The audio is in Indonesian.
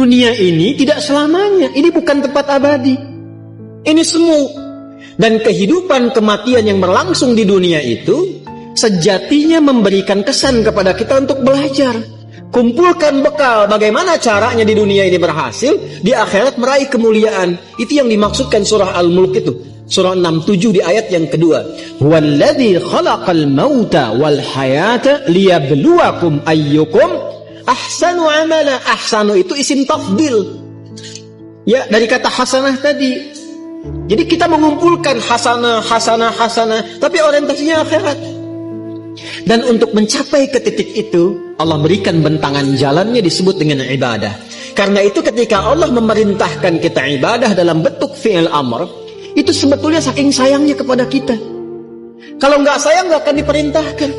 dunia ini tidak selamanya. Ini bukan tempat abadi. Ini semu. Dan kehidupan kematian yang berlangsung di dunia itu sejatinya memberikan kesan kepada kita untuk belajar. Kumpulkan bekal bagaimana caranya di dunia ini berhasil, di akhirat meraih kemuliaan. Itu yang dimaksudkan surah Al-Mulk itu. Surah 67 di ayat yang kedua. Walladzi khalaqal mauta wal hayata liyabluwakum ayyukum ahsanu amala. Ahsanu itu isim tafdil. Ya, dari kata hasanah tadi. Jadi kita mengumpulkan hasanah, tapi orientasinya akhirat. Dan untuk mencapai ke titik itu, Allah berikan bentangan jalannya disebut dengan ibadah. Karena itu ketika Allah memerintahkan kita ibadah dalam bentuk fi'il amr, itu sebetulnya saking sayangnya kepada kita. Kalau nggak sayang nggak akan diperintahkan.